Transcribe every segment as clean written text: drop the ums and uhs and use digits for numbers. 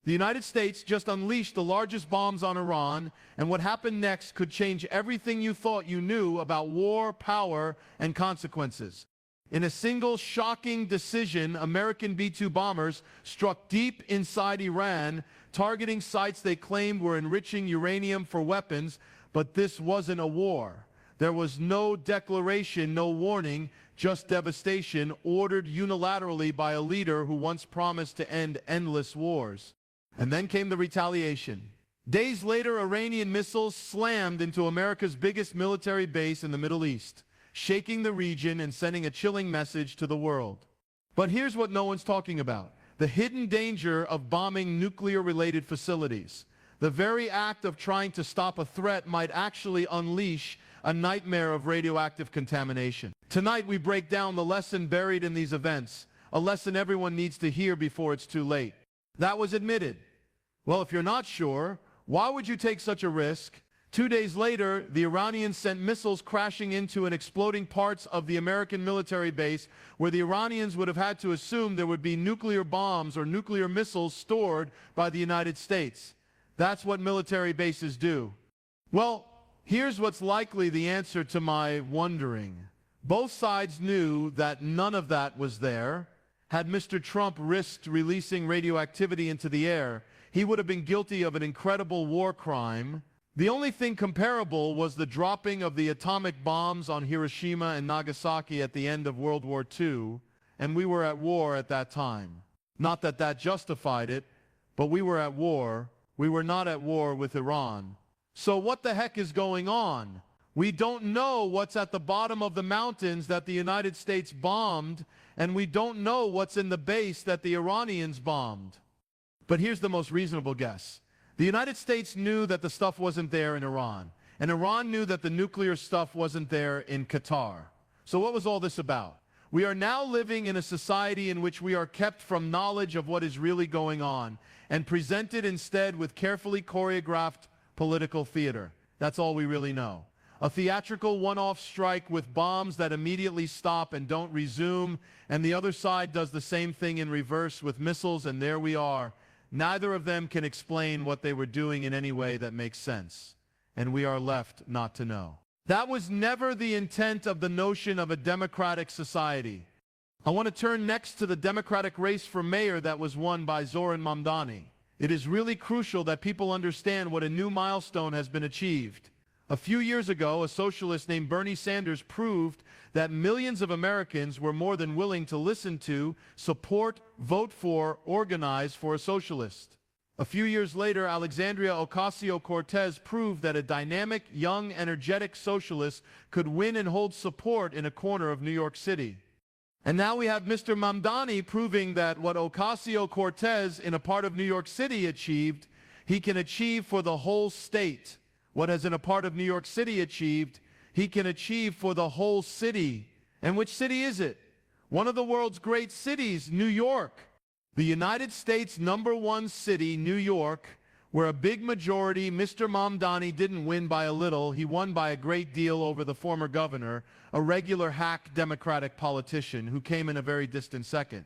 The United States just unleashed the largest bombs on Iran, and what happened next could change everything you thought you knew about war, power, and consequences. In a single shocking decision, American B-2 bombers struck deep inside Iran, targeting sites they claimed were enriching uranium for weapons, but this wasn't a war. There was no declaration, no warning, just devastation ordered unilaterally by a leader who once promised to end endless wars. And then came the retaliation. Days later, Iranian missiles slammed into America's biggest military base in the Middle East, shaking the region and sending a chilling message to the world. But here's what no one's talking about: the hidden danger of bombing nuclear-related facilities. The very act of trying to stop a threat might actually unleash a nightmare of radioactive contamination. Tonight we break down the lesson buried in these events, a lesson everyone needs to hear before it's too late. That was admitted. Well, if you're not sure, why would you take such a risk? 2 days later, the Iranians sent missiles crashing into and exploding parts of the American military base where the Iranians would have had to assume there would be nuclear bombs or nuclear missiles stored by the United States. That's what military bases do. Well, here's what's likely the answer to my wondering. Both sides knew that none of that was there. Had Mr. Trump risked releasing radioactivity into the air, he would have been guilty of an incredible war crime. The only thing comparable was the dropping of the atomic bombs on Hiroshima and Nagasaki at the end of World War II, and we were at war at that time. Not that that justified it, but we were at war. We were not at war with Iran. So what the heck is going on? We don't know what's at the bottom of the mountains that the United States bombed, and we don't know what's in the base that the Iranians bombed. But here's the most reasonable guess. The United States knew that the stuff wasn't there in Iran, and Iran knew that the nuclear stuff wasn't there in Qatar. So what was all this about? We are now living in a society in which we are kept from knowledge of what is really going on, and presented instead with carefully choreographed political theater. That's all we really know. A theatrical one-off strike with bombs that immediately stop and don't resume, and the other side does the same thing in reverse with missiles, and there we are. Neither of them can explain what they were doing in any way that makes sense, and we are left not to know. That was never the intent of the notion of a democratic society. I want to turn next to the Democratic race for mayor that was won by Zoran Mamdani. It is really crucial that people understand what a new milestone has been achieved. A few years ago, a socialist named Bernie Sanders proved that millions of Americans were more than willing to listen to, support, vote for, organize for a socialist. A few years later, Alexandria Ocasio-Cortez proved that a dynamic, young, energetic socialist could win and hold support in a corner of New York City. And now we have Mr. Mamdani proving that what Ocasio-Cortez in a part of New York City achieved, he can achieve for the whole state. What has in a part of New York City achieved, he can achieve for the whole city. And which city is it? One of the world's great cities, New York. The United States' #1 city, New York, where a big majority, Mr. Mamdani didn't win by a little, he won by a great deal over the former governor, a regular hack Democratic politician who came in a very distant second.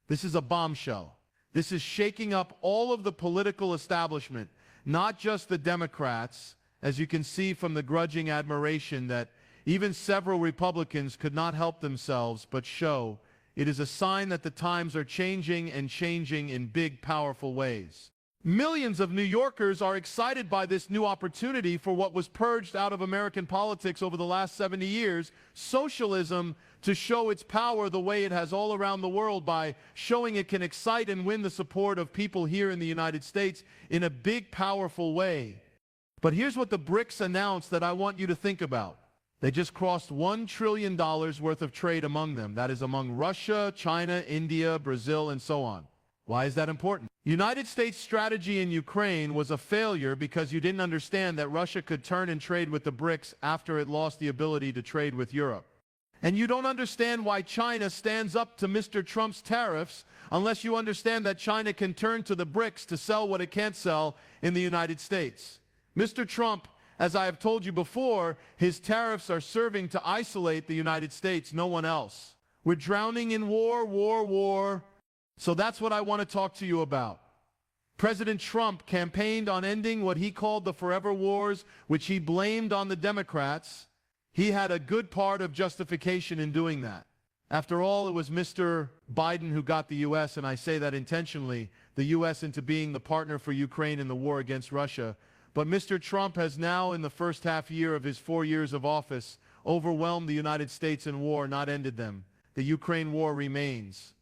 This is a bombshell. This is shaking up all of the political establishment, not just the Democrats, as you can see from the grudging admiration that even several Republicans could not help themselves but show. It is a sign that the times are changing and changing in big, powerful ways. Millions of New Yorkers are excited by this new opportunity for what was purged out of American politics over the last 70 years, socialism, to show its power the way it has all around the world by showing it can excite and win the support of people here in the United States in a big, powerful way. But here's what the BRICS announced that I want you to think about. They just crossed $1 trillion worth of trade among them. That is among Russia, China, India, Brazil, and so on. Why is that important? United States strategy in Ukraine was a failure because you didn't understand that Russia could turn and trade with the BRICS after it lost the ability to trade with Europe. And you don't understand why China stands up to Mr. Trump's tariffs unless you understand that China can turn to the BRICS to sell what it can't sell in the United States. Mr. Trump, as I have told you before, his tariffs are serving to isolate the United States, no one else. We're drowning in war. So that's what I want to talk to you about. President Trump campaigned on ending what he called the forever wars, which he blamed on the Democrats. He had a good part of justification in doing that. After all, it was Mr. Biden who got the U.S., and I say that intentionally, the U.S. into being the partner for Ukraine in the war against Russia. But Mr. Trump has now, in the first half year of his 4 years of office, overwhelmed the United States in war, not ended them. The Ukraine war remains.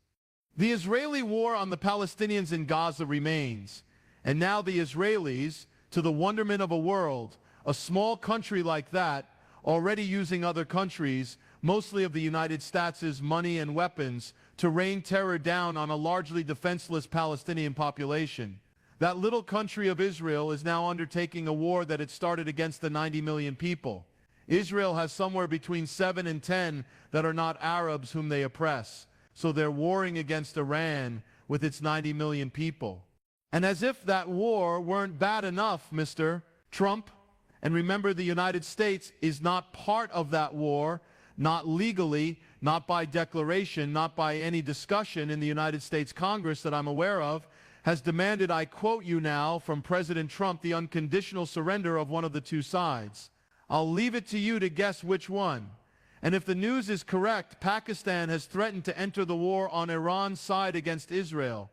The Israeli war on the Palestinians in Gaza remains. And now the Israelis, to the wonderment of a world, a small country like that, already using other countries, mostly of the United States' money and weapons, to rain terror down on a largely defenseless Palestinian population. That little country of Israel is now undertaking a war that it started against the 90 million people. Israel has somewhere between 7 and 10 that are not Arabs whom they oppress. So they're warring against Iran with its 90 million people. And as if that war weren't bad enough, Mr. Trump, and remember the United States is not part of that war, not legally, not by declaration, not by any discussion in the United States Congress that I'm aware of, has demanded, I quote you now, from President Trump, the unconditional surrender of one of the two sides. I'll leave it to you to guess which one. And if the news is correct, Pakistan has threatened to enter the war on Iran's side against Israel.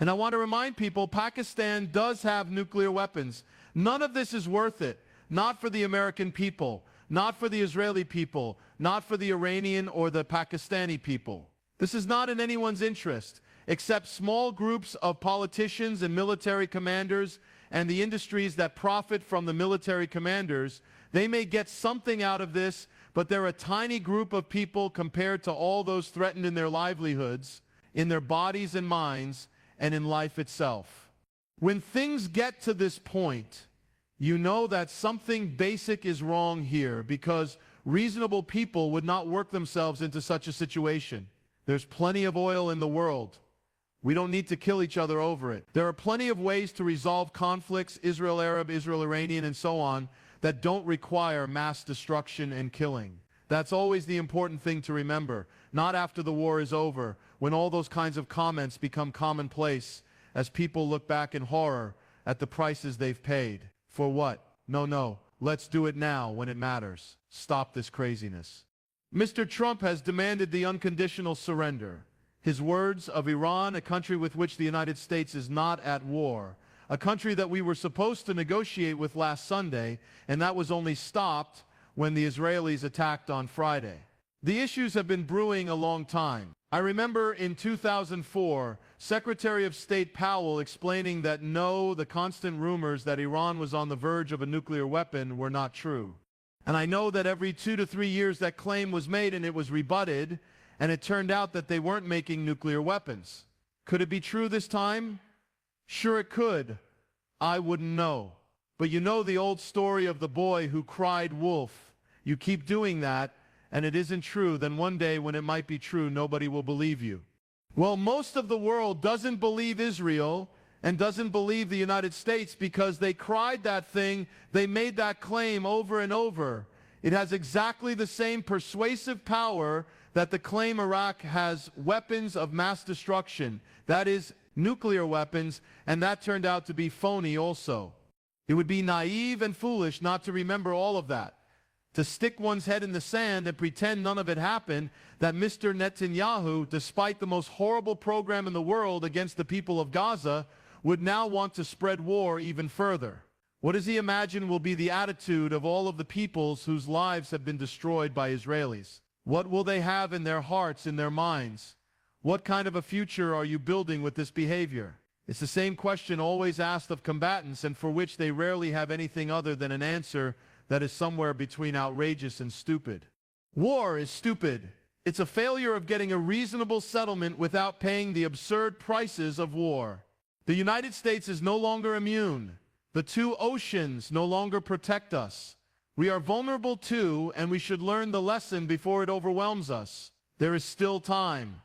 And I want to remind people, Pakistan does have nuclear weapons. None of this is worth it. Not for the American people, not for the Israeli people, not for the Iranian or the Pakistani people. This is not in anyone's interest, except small groups of politicians and military commanders and the industries that profit from the military commanders. They may get something out of this, but they're a tiny group of people compared to all those threatened in their livelihoods, in their bodies and minds, and in life itself. When things get to this point, you know that something basic is wrong here, because reasonable people would not work themselves into such a situation. There's plenty of oil in the world. We don't need to kill each other over it. There are plenty of ways to resolve conflicts, Israel-Arab, Israel-Iranian, and so on, that don't require mass destruction and killing. That's always the important thing to remember, not after the war is over, when all those kinds of comments become commonplace as people look back in horror at the prices they've paid. For what? No, let's do it now when it matters. Stop this craziness. Mr. Trump has demanded the unconditional surrender. His words of Iran, a country with which the United States is not at war, a country that we were supposed to negotiate with last Sunday, and that was only stopped when the Israelis attacked on Friday. The issues have been brewing a long time. I remember in 2004, Secretary of State Powell explaining that no, the constant rumors that Iran was on the verge of a nuclear weapon were not true. And I know that every 2 to 3 years that claim was made and it was rebutted, and it turned out that they weren't making nuclear weapons. Could it be true this time? Sure it could. I wouldn't know. But you know the old story of the boy who cried wolf. You keep doing that, and it isn't true, then one day when it might be true, nobody will believe you. Well, most of the world doesn't believe Israel and doesn't believe the United States because they cried that thing, they made that claim over and over. It has exactly the same persuasive power that the claim Iraq has weapons of mass destruction, that is, nuclear weapons, and that turned out to be phony also. It would be naive and foolish not to remember all of that, to stick one's head in the sand and pretend none of it happened, that Mr. Netanyahu, despite the most horrible program in the world against the people of Gaza, would now want to spread war even further. What does he imagine will be the attitude of all of the peoples whose lives have been destroyed by Israelis? What will they have in their hearts, in their minds? What kind of a future are you building with this behavior? It's the same question always asked of combatants and for which they rarely have anything other than an answer that is somewhere between outrageous and stupid. War is stupid. It's a failure of getting a reasonable settlement without paying the absurd prices of war. The United States is no longer immune. The two oceans no longer protect us. We are vulnerable too, and we should learn the lesson before it overwhelms us. There is still time,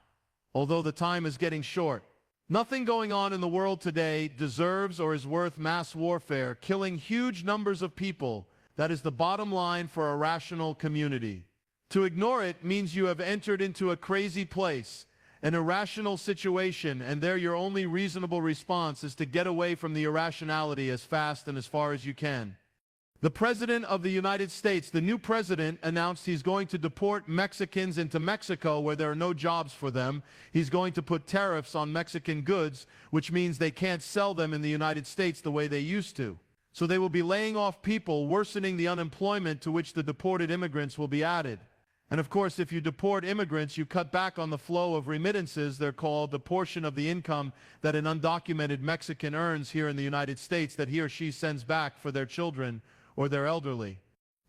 although the time is getting short. Nothing going on in the world today deserves or is worth mass warfare, killing huge numbers of people. That is the bottom line for a rational community. To ignore it means you have entered into a crazy place, an irrational situation, and there your only reasonable response is to get away from the irrationality as fast and as far as you can. The President of the United States, the new president, announced he's going to deport Mexicans into Mexico where there are no jobs for them. He's going to put tariffs on Mexican goods, which means they can't sell them in the United States the way they used to. So they will be laying off people, worsening the unemployment to which the deported immigrants will be added. And of course, if you deport immigrants, you cut back on the flow of remittances, they're called, the portion of the income that an undocumented Mexican earns here in the United States that he or she sends back for their children or their elderly.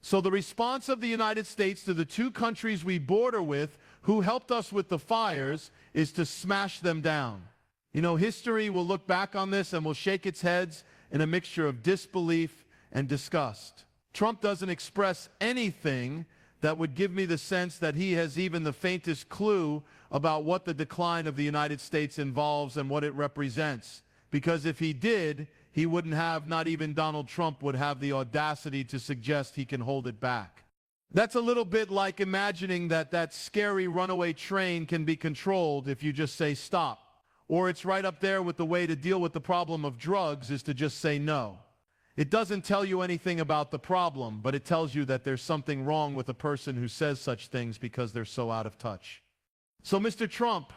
So the response of the United States to the two countries we border with, who helped us with the fires, is to smash them down. You know, history will look back on this and will shake its heads in a mixture of disbelief and disgust. Trump doesn't express anything that would give me the sense that he has even the faintest clue about what the decline of the United States involves and what it represents. Because if he did, he wouldn't have, not even Donald Trump would have the audacity to suggest he can hold it back. That's a little bit like imagining that that scary runaway train can be controlled if you just say stop. Or it's right up there with the way to deal with the problem of drugs is to just say no. It doesn't tell you anything about the problem, but it tells you that there's something wrong with a person who says such things because they're so out of touch. So Mr. Trump,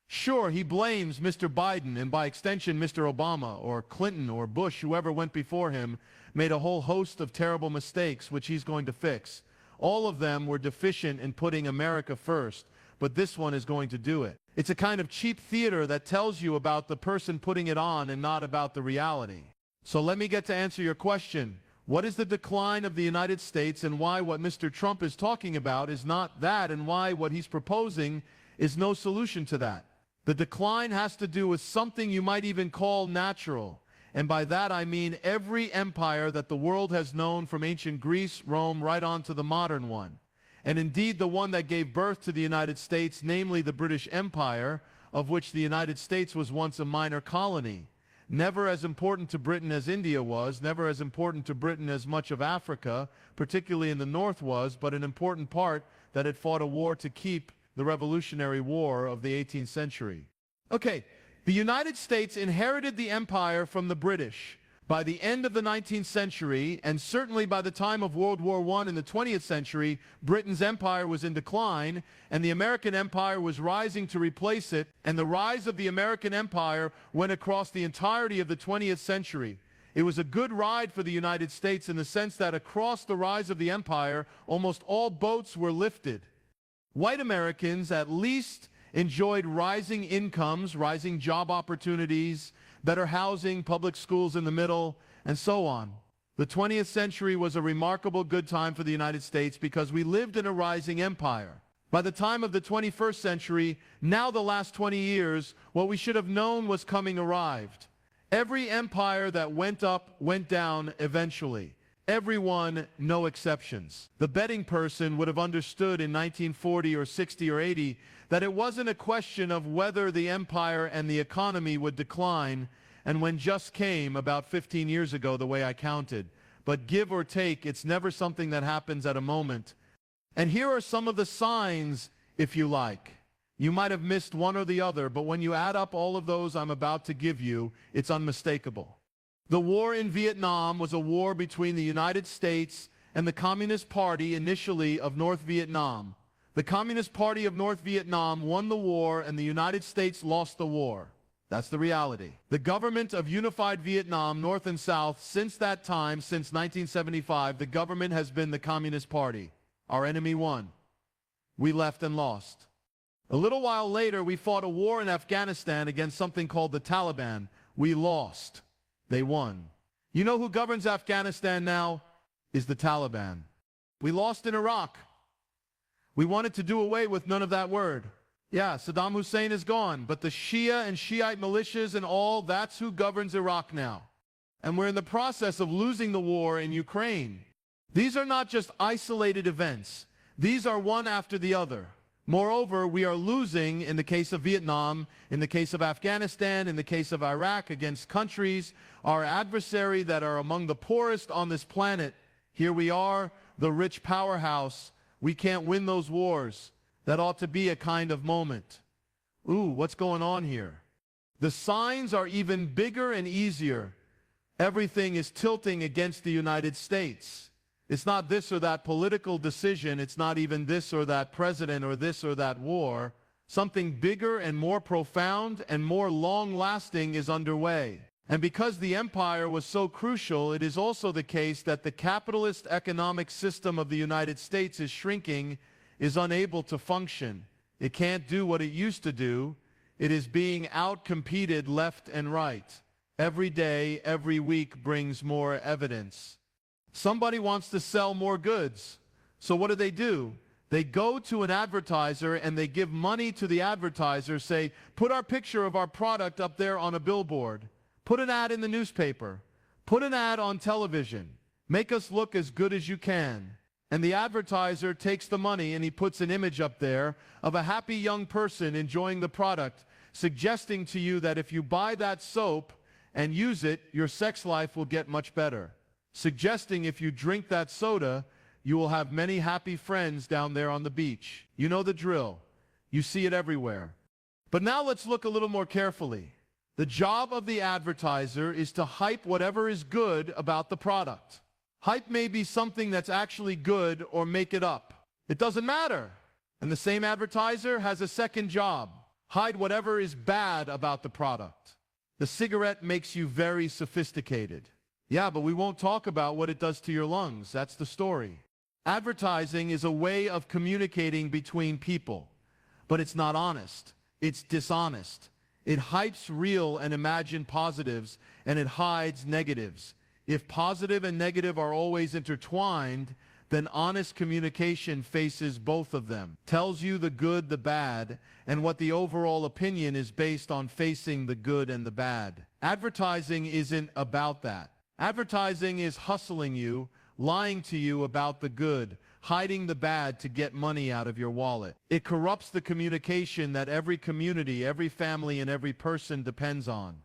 sure, he blames Mr. Biden and by extension Mr. Obama or Clinton or Bush, whoever went before him, made a whole host of terrible mistakes which he's going to fix. All of them were deficient in putting America first, but this one is going to do it. It's a kind of cheap theater that tells you about the person putting it on and not about the reality. So let me get to answer your question. What is the decline of the United States and why what Mr. Trump is talking about is not that and why what he's proposing is no solution to that? The decline has to do with something you might even call natural. And by that I mean every empire that the world has known from ancient Greece, Rome, right on to the modern one. And indeed the one that gave birth to the United States, namely the British Empire, of which the United States was once a minor colony. Never as important to Britain as India was, never as important to Britain as much of Africa, particularly in the north was, but an important part that it fought a war to keep the Revolutionary War of the 18th century. Okay, the United States inherited the empire from the British. By the end of the 19th century, and certainly by the time of World War I in the 20th century, Britain's empire was in decline, and the American empire was rising to replace it, and the rise of the American empire went across the entirety of the 20th century. It was a good ride for the United States in the sense that across the rise of the empire, almost all boats were lifted. White Americans at least enjoyed rising incomes, rising job opportunities, better housing, public schools in the middle, and so on. The 20th century was a remarkable good time for the United States because we lived in a rising empire. By the time of the 21st century, now the last 20 years, what we should have known was coming arrived. Every empire that went up went down eventually. Everyone, no exceptions. The betting person would have understood in 1940 or 60 or 80 that it wasn't a question of whether the empire and the economy would decline, and when just came about 15 years ago, the way I counted. But give or take, it's never something that happens at a moment. And here are some of the signs, if you like. You might have missed one or the other, but when you add up all of those I'm about to give you, it's unmistakable. The war in Vietnam was a war between the United States and the Communist Party, initially of North Vietnam. The Communist Party of North Vietnam won the war and the United States lost the war. That's the reality. The government of unified Vietnam, North and South, since that time, since 1975, the government has been the Communist Party. Our enemy won. We left and lost. A little while later, we fought a war in Afghanistan against something called the Taliban. We lost. They won. You know who governs Afghanistan now? Is the Taliban. We lost in Iraq. We wanted to do away with none of that word. Yeah, Saddam Hussein is gone, but the Shia and Shiite militias and all, that's who governs Iraq now. And we're in the process of losing the war in Ukraine. These are not just isolated events. These are one after the other. Moreover, we are losing in the case of Vietnam, in the case of Afghanistan, in the case of Iraq, against countries, our adversary that are among the poorest on this planet. Here we are, the rich powerhouse. We can't win those wars. That ought to be a kind of moment. Ooh, what's going on here? The signs are even bigger and easier. Everything is tilting against the United States. It's not this or that political decision. It's not even this or that president or this or that war. Something bigger and more profound and more long-lasting is underway. And because the empire was so crucial, it is also the case that the capitalist economic system of the United States is shrinking, is unable to function. It can't do what it used to do. It is being outcompeted left and right. Every day, every week brings more evidence. Somebody wants to sell more goods. So what do? They go to an advertiser and they give money to the advertiser, say, put our picture of our product up there on a billboard. Put an ad in the newspaper. Put an ad on television. Make us look as good as you can. And the advertiser takes the money and he puts an image up there of a happy young person enjoying the product, suggesting to you that if you buy that soap and use it, your sex life will get much better. Suggesting if you drink that soda, you will have many happy friends down there on the beach. You know the drill. You see it everywhere. But now let's look a little more carefully. The job of the advertiser is to hype whatever is good about the product. Hype may be something that's actually good or make it up. It doesn't matter. And the same advertiser has a second job. Hide whatever is bad about the product. The cigarette makes you very sophisticated. Yeah, but we won't talk about what it does to your lungs. That's the story. Advertising is a way of communicating between people, but it's not honest. It's dishonest. It hypes real and imagined positives, and it hides negatives. If positive and negative are always intertwined, then honest communication faces both of them, tells you the good, the bad, and what the overall opinion is based on facing the good and the bad. Advertising isn't about that. Advertising is hustling you, lying to you about the good, hiding the bad to get money out of your wallet. It corrupts the communication that every community, every family, and every person depends on.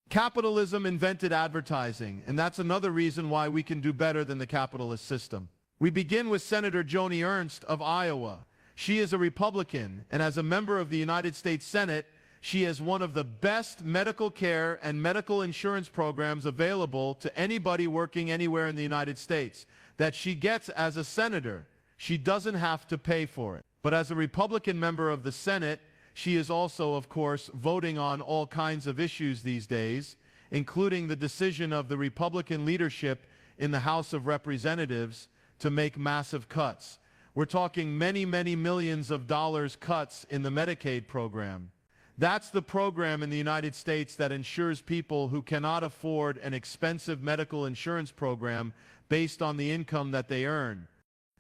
Capitalism invented advertising, and that's another reason why we can do better than the capitalist system. We begin with Senator Joni Ernst of Iowa. She is a Republican, and as a member of the United States Senate, she has one of the best medical care and medical insurance programs available to anybody working anywhere in the United States that she gets as a senator. She doesn't have to pay for it. But as a Republican member of the Senate, she is also, of course, voting on all kinds of issues these days, including the decision of the Republican leadership in the House of Representatives to make massive cuts. We're talking many, many millions of dollars cuts in the Medicaid program. That's the program in the United States that ensures people who cannot afford an expensive medical insurance program based on the income that they earn.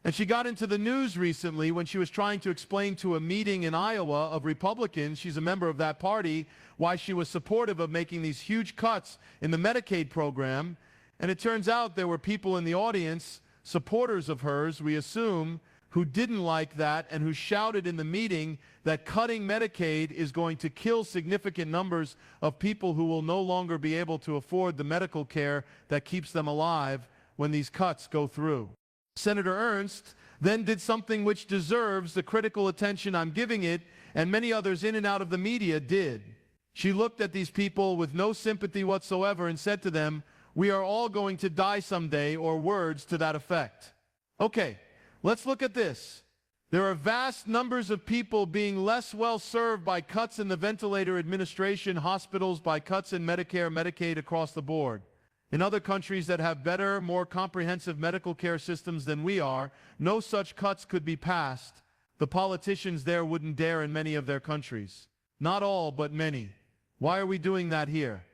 And she got into the news recently when she was trying to explain to a meeting in Iowa of Republicans, she's a member of that party, why she was supportive of making these huge cuts in the Medicaid program. And it turns out there were people in the audience, supporters of hers, we assume, who didn't like that and who shouted in the meeting that cutting Medicaid is going to kill significant numbers of people who will no longer be able to afford the medical care that keeps them alive when these cuts go through. Senator Ernst then did something which deserves the critical attention I'm giving it, and many others in and out of the media did. She looked at these people with no sympathy whatsoever and said to them, "We are all going to die someday," or words to that effect. Okay, let's look at this. There are vast numbers of people being less well served by cuts in the ventilator administration, hospitals, by cuts in Medicare, Medicaid across the board. In other countries that have better, more comprehensive medical care systems than we are, no such cuts could be passed. The politicians there wouldn't dare in many of their countries. Not all, but many. Why are we doing that here?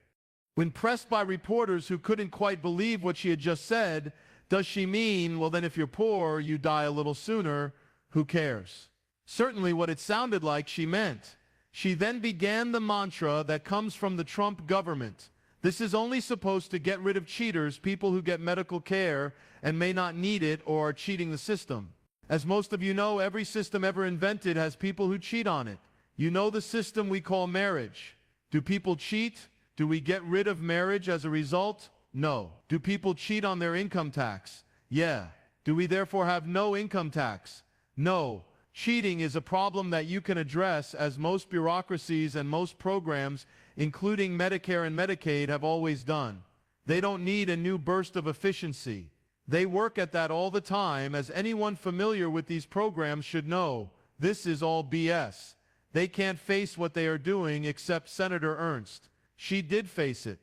When pressed by reporters who couldn't quite believe what she had just said, does she mean, well then if you're poor, you die a little sooner, who cares? Certainly what it sounded like she meant. She then began the mantra that comes from the Trump government. This is only supposed to get rid of cheaters, people who get medical care and may not need it or are cheating the system. As most of you know, every system ever invented has people who cheat on it. You know the system we call marriage. Do people cheat? Do we get rid of marriage as a result? No. Do people cheat on their income tax? Yeah. Do we therefore have no income tax? No. Cheating is a problem that you can address, as most bureaucracies and most programs, including Medicare and Medicaid, have always done. They don't need a new burst of efficiency. They work at that all the time, as anyone familiar with these programs should know. This is all BS. They can't face what they are doing except Senator Ernst. She did face it.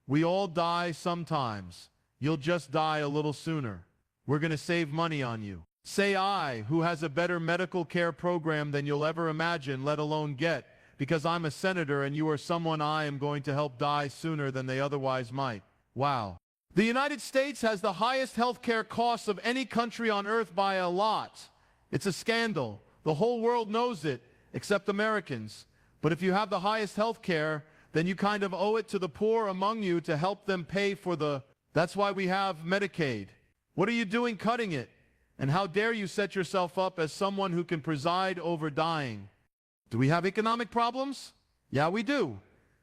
We all die sometimes. You'll just die a little sooner. We're going to save money on you. Say I, who has a better medical care program than you'll ever imagine, let alone get, because I'm a senator and you are someone I am going to help die sooner than they otherwise might. Wow. The United States has the highest health care costs of any country on earth by a lot. It's a scandal. The whole world knows it, except Americans. But if you have the highest health care, then you kind of owe it to the poor among you to help them pay for the... That's why we have Medicaid. What are you doing cutting it? And how dare you set yourself up as someone who can preside over dying? Do we have economic problems? Yeah, we do.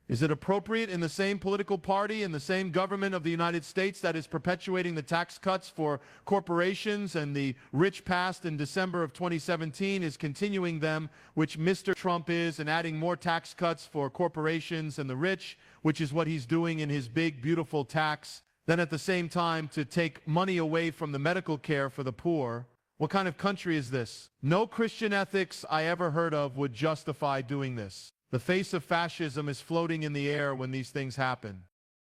Is it appropriate in the same political party, in the same government of the United States that is perpetuating the tax cuts for corporations and the rich passed in December of 2017 is continuing them, which Mr. Trump is, and adding more tax cuts for corporations and the rich, which is what he's doing in his big, beautiful tax, then at the same time to take money away from the medical care for the poor? What kind of country is this? No Christian ethics I ever heard of would justify doing this. The face of fascism is floating in the air when these things happen.